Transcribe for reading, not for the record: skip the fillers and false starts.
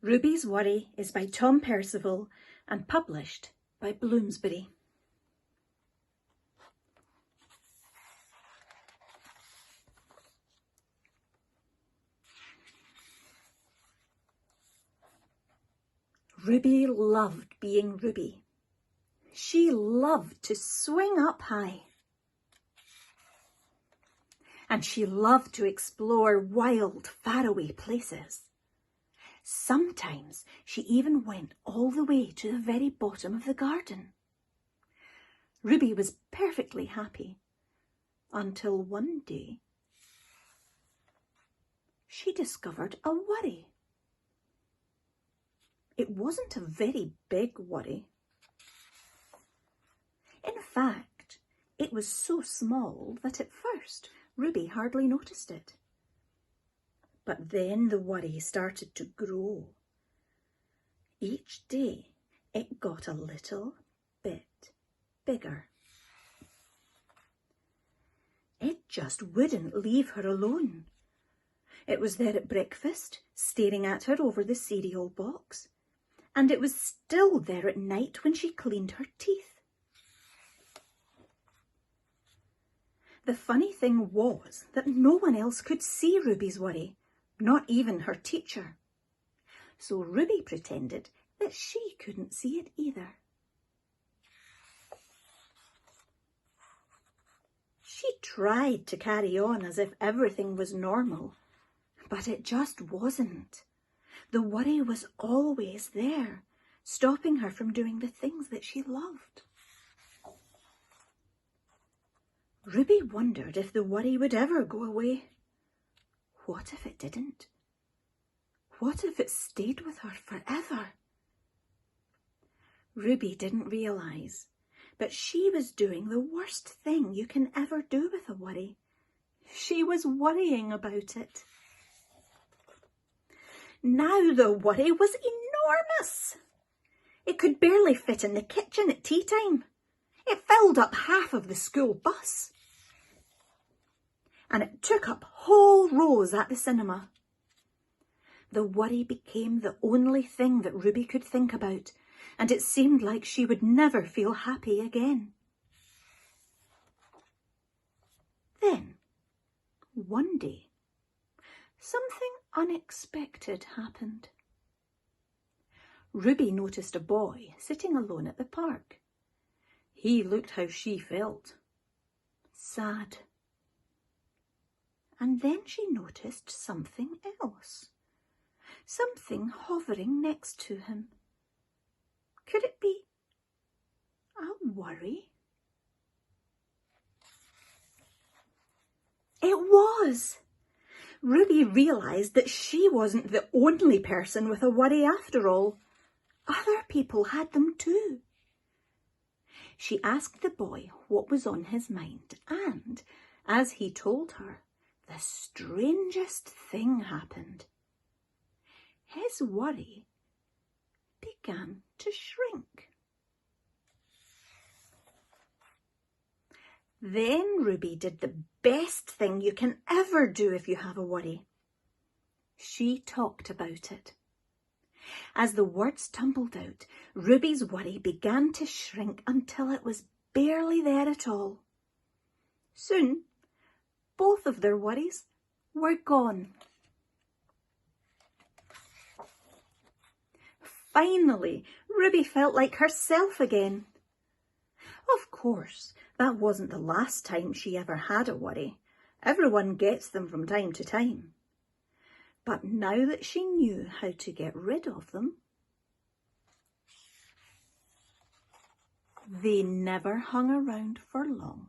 Ruby's Worry is by Tom Percival and published by Bloomsbury. Ruby loved being Ruby. She loved to swing up high. And she loved to explore wild, faraway places. Sometimes she even went all the way to the very bottom of the garden. Ruby was perfectly happy until one day she discovered a worry. It wasn't a very big worry. In fact, it was so small that at first Ruby hardly noticed it. But then the worry started to grow. Each day it got a little bit bigger. It just wouldn't leave her alone. It was there at breakfast, staring at her over the cereal box, and it was still there at night when she cleaned her teeth. The funny thing was that no one else could see Ruby's worry, not even her teacher. So Ruby pretended that she couldn't see it either. She tried to carry on as if everything was normal, but it just wasn't. The worry was always there, stopping her from doing the things that she loved. Ruby wondered if the worry would ever go away. What if it didn't? What if it stayed with her forever? Ruby didn't realise, but she was doing the worst thing you can ever do with a worry. She was worrying about it. Now the worry was enormous. It could barely fit in the kitchen at tea time. It filled up half of the school bus. And it took up whole rows at the cinema. The worry became the only thing that Ruby could think about, and it seemed like she would never feel happy again. Then, one day, something unexpected happened. Ruby noticed a boy sitting alone at the park. He looked how she felt. Sad. And then she noticed something else. Something hovering next to him. Could it be a worry? It was! Ruby realised that she wasn't the only person with a worry after all. Other people had them too. She asked the boy what was on his mind, and, as he told her, the strangest thing happened. His worry began to shrink. Then Ruby did the best thing you can ever do if you have a worry. She talked about it. As the words tumbled out, Ruby's worry began to shrink until it was barely there at all. Soon, both of their worries were gone. Finally, Ruby felt like herself again. Of course, that wasn't the last time she ever had a worry. Everyone gets them from time to time. But now that she knew how to get rid of them, they never hung around for long.